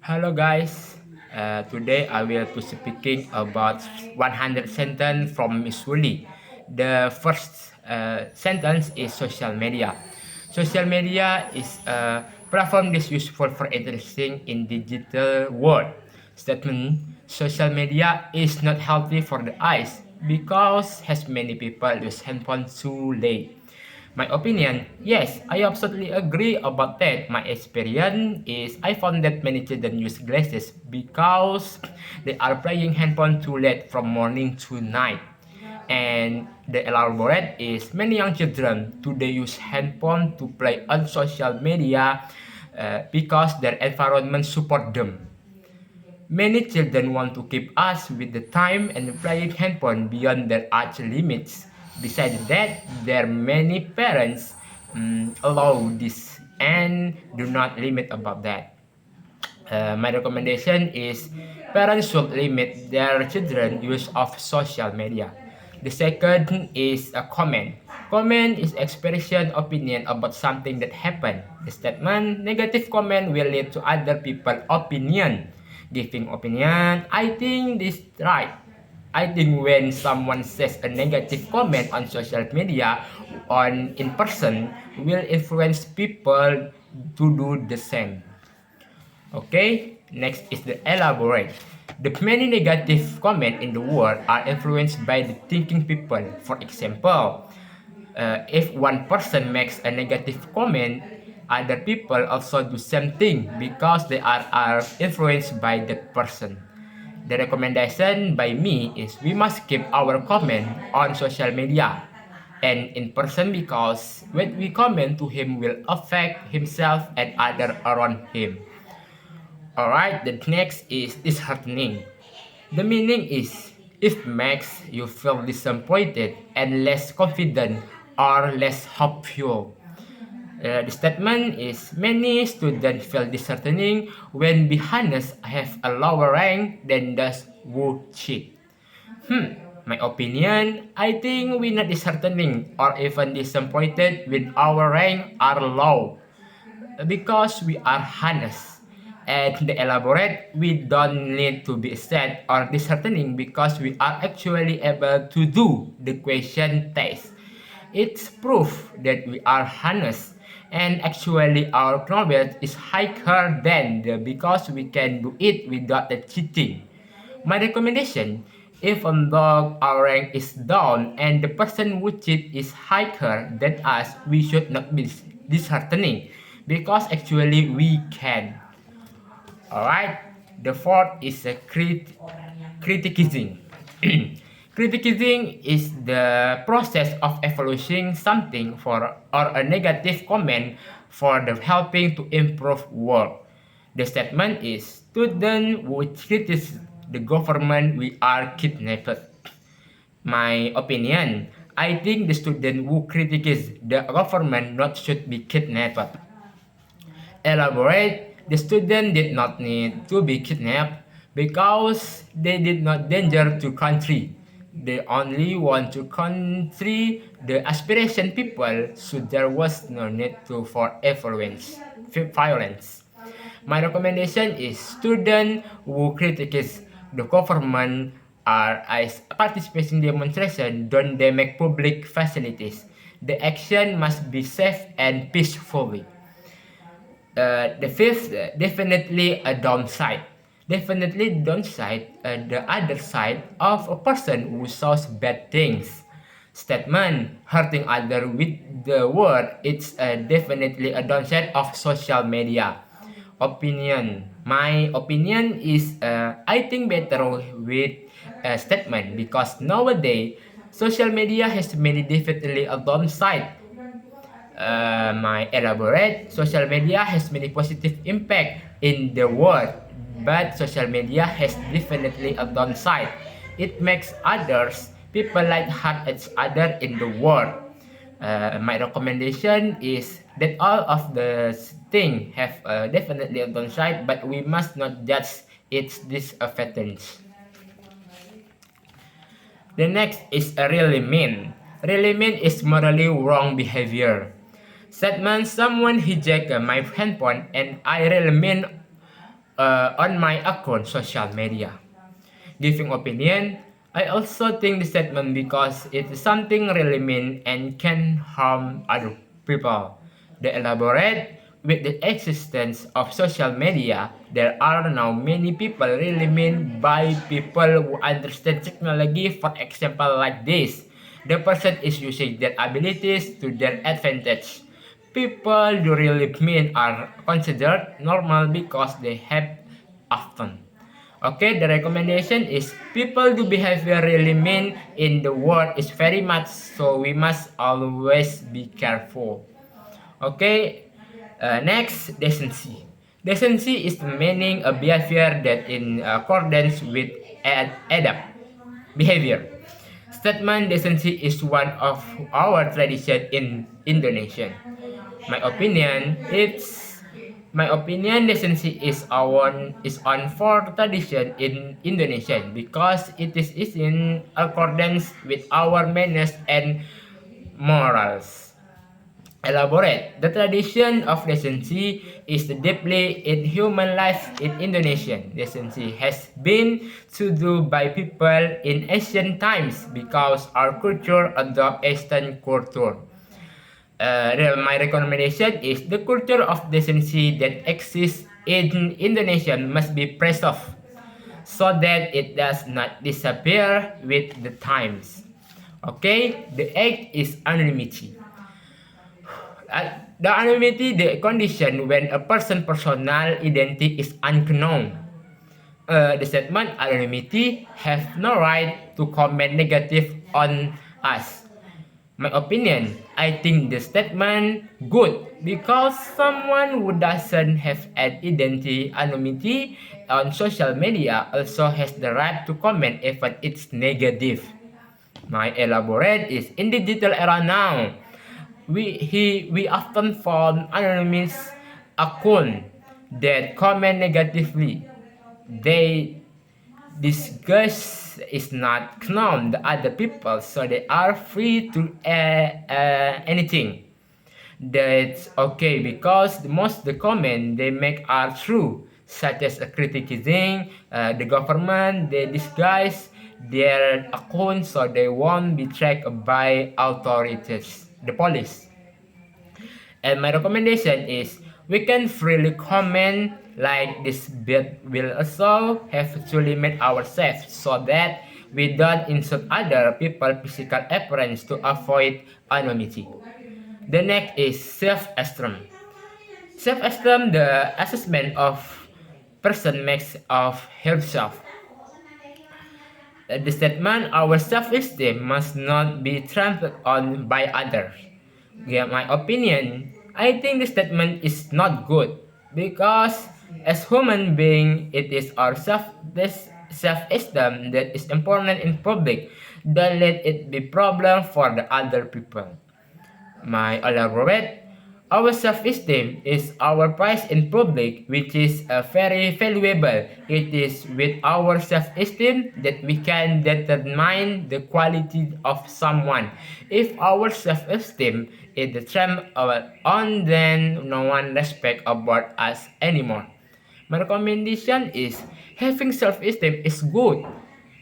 Hello guys, today I will be speaking about 100 sentence from Miss Woolley. The first sentence is social media. Social media is a platform that is useful for interesting in digital world. Statement: social media is not healthy for the eyes because has many people use handphone too late. My opinion, yes, I absolutely agree about that. My experience is I found that many children use glasses because they are playing handphone too late from morning to night. And the elaborate is many young children today use handphone to play on social media because their environment support them. Many children want to keep us with the time and playing handphone beyond their age limits. Besides that, there are many parents allow this and do not limit about that. My recommendation is parents should limit their children use of social media. The second is a comment. Comment is expression opinion about something that happened. The statement negative comment will lead to other people opinion. Giving opinion, I think this right. I think when someone says a negative comment on social media on in person will influence people to do the same. Okay, next is the elaborate. The many negative comments in the world are influenced by the thinking people. For example, if one person makes a negative comment, other people also do same thing because they are influenced by that person. The recommendation by me is we must keep our comment on social media and in person because what we comment to him will affect himself and other around him. Alright, the next is disheartening. The meaning is it makes you feel disappointed and less confident or less hopeful. The statement is many students feel disheartening when beginners have a lower rank than those who cheat. My opinion, I think we not disheartening or even disappointed when our rank are low because we are honest. And the elaborate, we don't need to be sad or disheartening because we are actually able to do the question test. It's proof that we are honest and actually our knowledge is higher than the because we can do it without the cheating. My recommendation, even though our rank is down and the person who cheat is higher than us, we should not be disheartening because actually we can. Alright, the fourth is a criticizing. Criticizing is the process of evaluating something for or a negative comment for the helping to improve work. The statement is student would criticize the government we are kidnapped. My opinion, I think the student who criticize the government not should be kidnapped. Elaborate, the student did not need to be kidnapped because they did not danger to country. They only want to country the aspiration people, so there was no need to for violence. My recommendation is students who criticize the government are as participating demonstration don't they make public facilities. The action must be safe and peacefully. The fifth, definitely a downside. Definitely downside, the other side of a person who saws bad things. Statement, hurting other with the word, it's definitely a downside of social media. Opinion, my opinion is I think better with a statement because nowadays social media has many definitely a downside. My elaborate, social media has many positive impact in the world, but social media has definitely a downside. It makes others people like hurt each other in the world. My recommendation is that all of the thing have definitely a downside, but we must not judge its disadvantage. The next is a really mean. Really mean is morally wrong behavior. Statement, someone hijacked my handphone and I really mean on my account social media. Giving opinion, I also think the statement because it is something really mean and can harm other people. They elaborate with the existence of social media, there are now many people really mean by people who understand technology. For example, like this. The person is using their abilities to their advantage. People who really mean are considered normal because they have often. Okay, the recommendation is people do behavior really mean in the world is very much, so we must always be careful. Okay, next, decency. Decency is the meaning a behavior that in accordance with adapt behavior. Statement decency is one of our tradition in Indonesia. My opinion, it's my opinion decency is on for tradition in Indonesia because it is in accordance with our manners and morals. Elaborate. The tradition of decency is deeply in human life in Indonesia. Decency has been to do by people in ancient times because our culture adopt Eastern culture. My recommendation is the culture of decency that exists in Indonesia must be preserved so that it does not disappear with the times. Okay, the eighth is anonymity. The anonymity, the condition when a personal identity is unknown. The statement anonymity have no right to comment negative on us. My opinion, I think the statement good because someone who doesn't have an identity anonymity on social media also has the right to comment even it's negative. My elaborate is in the digital era now. We often found anonymous account that comment negatively. They discuss is not known the other people, so they are free to anything. That's okay because most the comment they make are true, such as criticizing the government. They disguise their account so they won't be tracked by authorities, the police. And my recommendation is we can freely comment like this, but will also have to limit ourselves so that we don't insult other people physical appearance to avoid anonymity. The next is self-esteem. Self-esteem, the assessment of person makes of himself. The statement our self-esteem must not be trampled on by others. Yeah, my opinion, I think the statement is not good because as human being, it is our self-esteem that is important in public. Don't let it be problem for the other people. My elaborate, our self-esteem is our price in public, which is very valuable. It is with our self-esteem that we can determine the quality of someone. If our self-esteem is the trend on, then no one respect about us anymore. My recommendation is having self-esteem is good,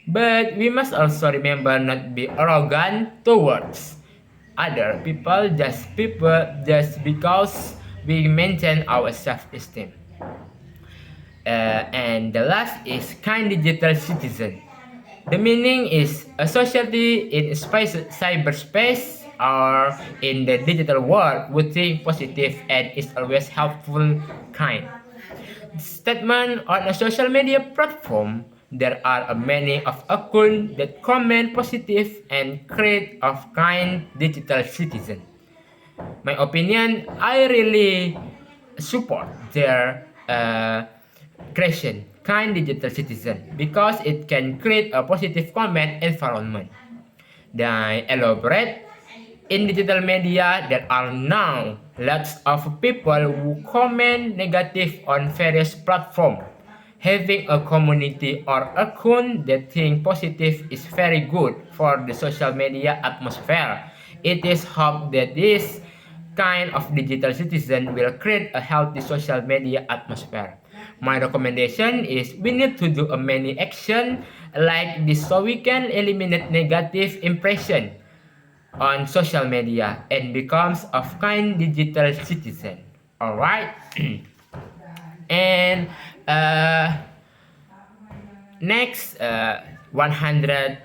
but we must also remember not be arrogant towards other people just because we maintain our self-esteem. And the last is kind digital citizen. The meaning is a society in cyberspace or in the digital world would think positive and is always helpful kind. Statement on a social media platform, there are many of accounts that comment positive and create of kind digital citizen. My opinion, I really support their creation, kind digital citizen, because it can create a positive comment environment. Then elaborate, in digital media, there are now lots of people who comment negative on various platforms. Having a community or account that think positive is very good for the social media atmosphere. It is hoped that this kind of digital citizen will create a healthy social media atmosphere. My recommendation is we need to do a many action like this so we can eliminate negative impression on social media and becomes a kind digital citizen. All right. And uh, next 100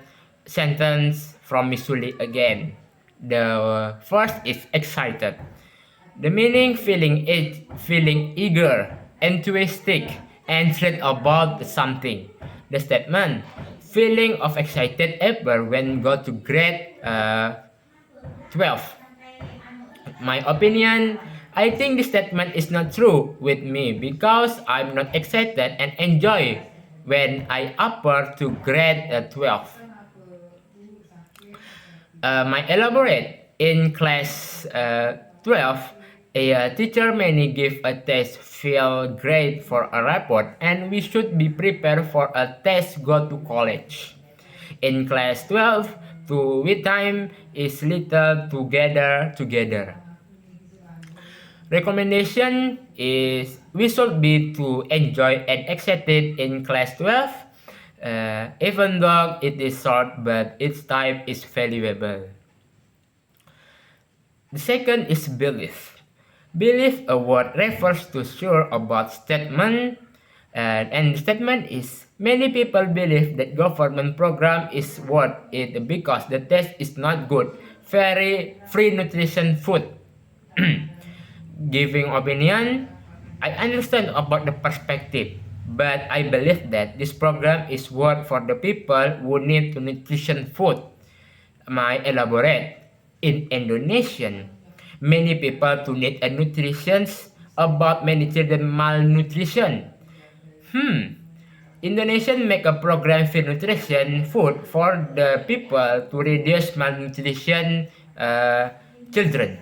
sentence from Missouri again. The first is excited. The meaning feeling eager, enthusiastic, and thrilled about something. The statement feeling of excited ever when go to grade 12. My opinion, I think this statement is not true with me because I'm not excited and enjoy when I upper to grade 12. My elaborate in class 12, a teacher may give a test feel grade for a report and we should be prepared for a test go to college. In class 12, to we time is little together. Recommendation is we should be to enjoy and excited in class 12, even though it is short but its time is valuable. The second is belief. Belief a word refers to sure about statement, and the statement is many people believe that government program is worth it because the test is not good, very free nutrition food. Giving opinion, I understand about the perspective, but I believe that this program is worth for the people who need to nutrition food. My elaborate. In Indonesian, many people to need a nutrition about many children malnutrition. Indonesian make a program for nutrition food for the people to reduce malnutrition children.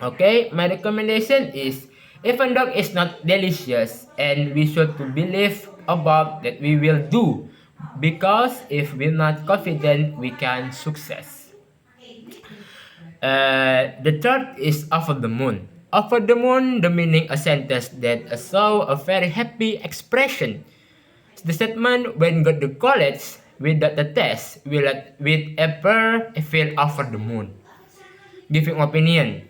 Okay, my recommendation is even though it's not delicious and we should to believe about that we will do because if we're not confident we can success. The third is over the moon. Over the moon, the meaning a sentence that show a very happy expression. The statement when go to college without the test will ever feel over the moon. Giving opinion.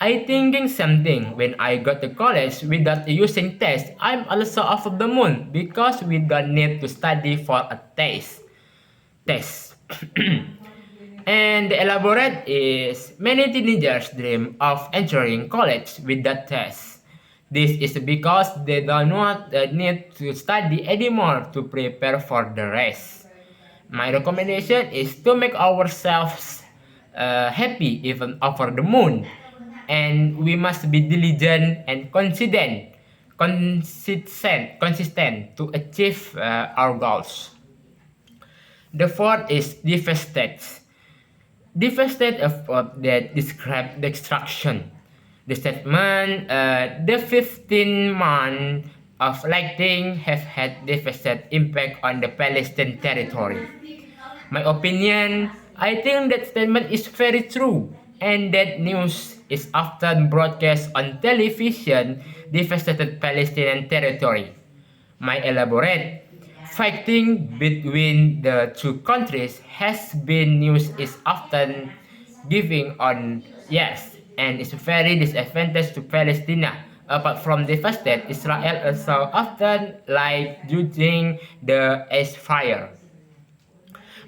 I thinking something when I got to college without using test. I'm also off of the moon because we don't need to study for a test. And the elaborate is many teenagers dream of entering college with that test. This is because they do not need to study anymore to prepare for the rest. My recommendation is to make ourselves happy even over the moon, and we must be diligent and consistent to achieve our goals. The fourth is devastated. Devastated of that describe destruction. The statement, the 15 months of lighting have had devastating impact on the Palestinian territory. My opinion, I think that statement is very true, and that news is often broadcast on television, devastated Palestinian territory. My elaborate, fighting between the two countries has been news is often giving on yes, and is very disadvantage to Palestine. Apart from devastated, Israel also often like using the ceasefire.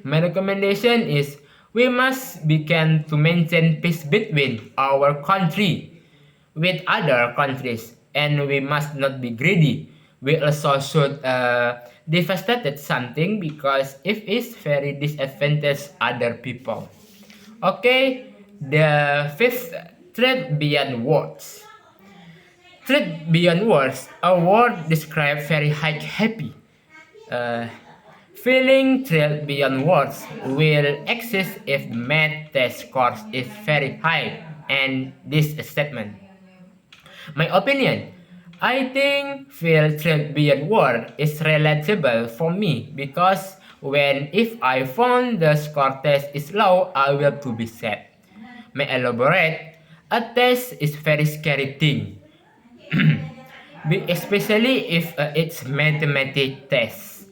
My recommendation is we must begin to maintain peace between our country with other countries and we must not be greedy. We also should devastate something because if it's very disadvantage other people. Okay, the fifth truth beyond words. Truth beyond words, a word describes very high happy. Uh, Feeling thrilled beyond words will exist if the math test score is very high and this statement. My opinion, I think feel thrilled beyond words is relatable for me because when if I found the score test is low, I will to be sad. May elaborate, a test is very scary thing. especially if it's mathematics test.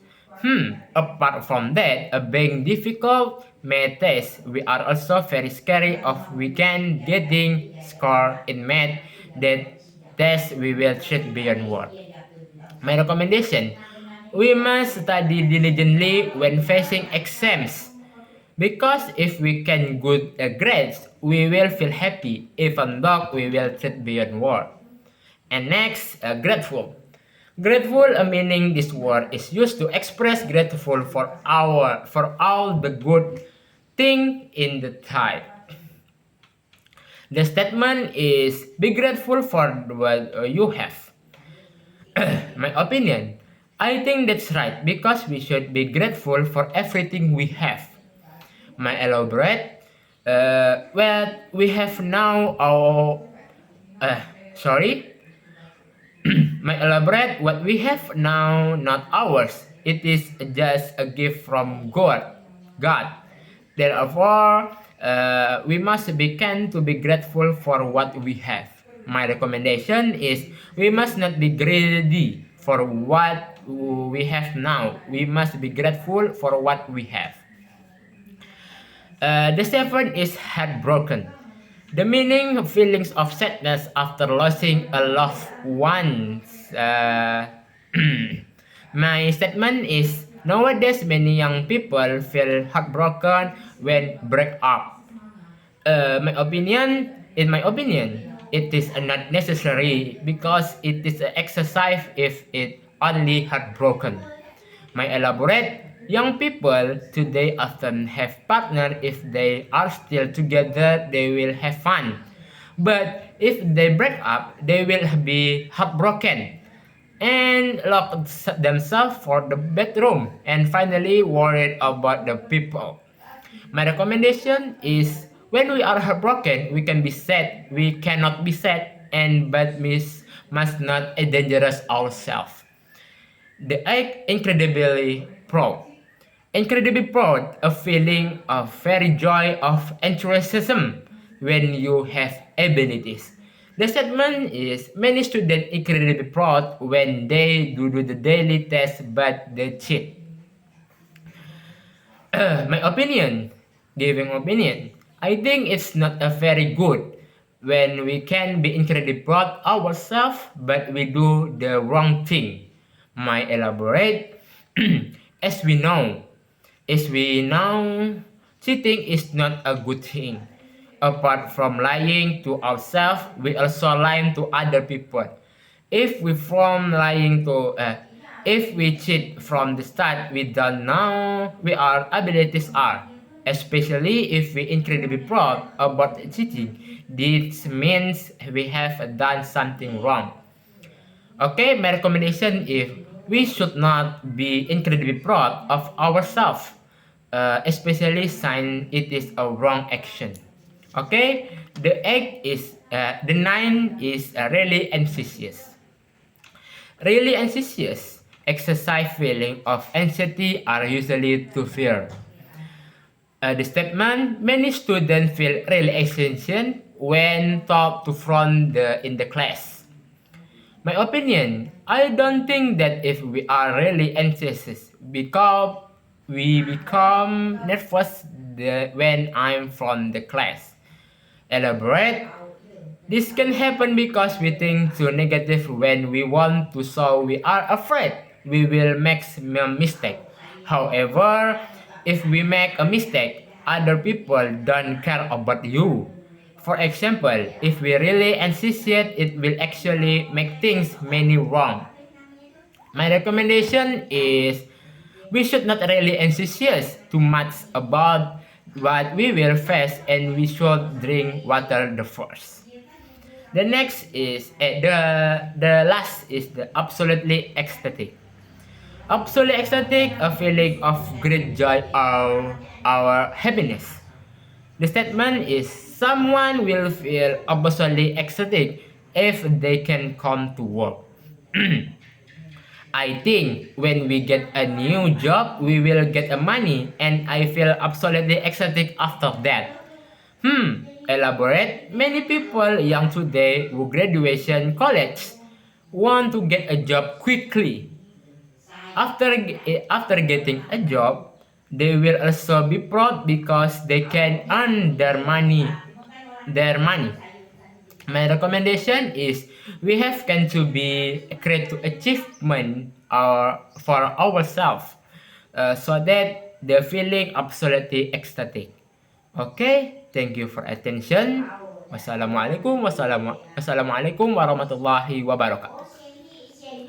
Apart from that, being difficult math test, we are also very scary of we can getting score in math that test we will treat beyond word. My recommendation, we must study diligently when facing exams. Because if we can good grades, we will feel happy, even though we will treat beyond word. And next, grateful. Grateful, meaning this word is used to express grateful for all the good thing in the time. The statement is be grateful for what you have. My opinion, I think that's right because we should be grateful for everything we have. My elaborate, what we have now, uh, sorry, my elaborate, what we have now, not ours. It is just a gift from God. God. Therefore, we must begin to be grateful for what we have. My recommendation is we must not be greedy for what we have now. We must be grateful for what we have. The seventh is heartbroken. The meaning of feelings of sadness after losing a loved one. My statement is nowadays many young people feel heartbroken when break up. In my opinion, it is not necessary because it is an exercise if it only heartbroken. My elaborate, young people today often have partner if they are still together, they will have fun. But if they break up, they will be heartbroken and lock themselves for the bedroom and finally worried about the people. My recommendation is when we are heartbroken, we can be sad, we cannot be sad, and but must not dangerous ourselves. The act incredibly proud. Incredibly proud, a feeling of very joy of enthusiasm when you have abilities. The statement is many students incredibly proud when they do the daily test but they cheat. My opinion, giving opinion, I think it's not a very good when we can be incredibly proud ourselves but we do the wrong thing. My elaborate, as we know, cheating is not a good thing. Apart from lying to ourselves, we also lie to other people. If we from lying to, if we cheat from the start, we don't know what our abilities are. Especially if we incredibly proud about cheating, this means we have done something wrong. Okay, my recommendation is we should not be incredibly proud of ourselves, especially since it is a wrong action. Okay, the nine is really anxious. Really anxious, exercise feeling of anxiety are usually to fear. The statement, many students feel really anxious when taught to front in the class. My opinion, I don't think that if we are really anxious because we become nervous when I'm from the class. Elaborate. This can happen because we think too negative when we want to show we are afraid we will make a mistake. However, if we make a mistake, other people don't care about you. For example, if we really insist it will actually make things many wrong. My recommendation is we should not really insist too much about what we will face and we should drink water the first. The next is the last is the absolutely ecstatic. Absolutely ecstatic, a feeling of great joy or our happiness. The statement is someone will feel absolutely ecstatic if they can come to work. I think when we get a new job, we will get a money and I feel absolutely ecstatic after that. Elaborate. Many people young today who graduation college want to get a job quickly. After getting a job, they will also be proud because they can earn their money. My recommendation is we have can to be create to achievement for ourselves, so that the feeling absolutely ecstatic. Okay, thank you for attention. Wassalamualaikum warahmatullahi wabarakatuh.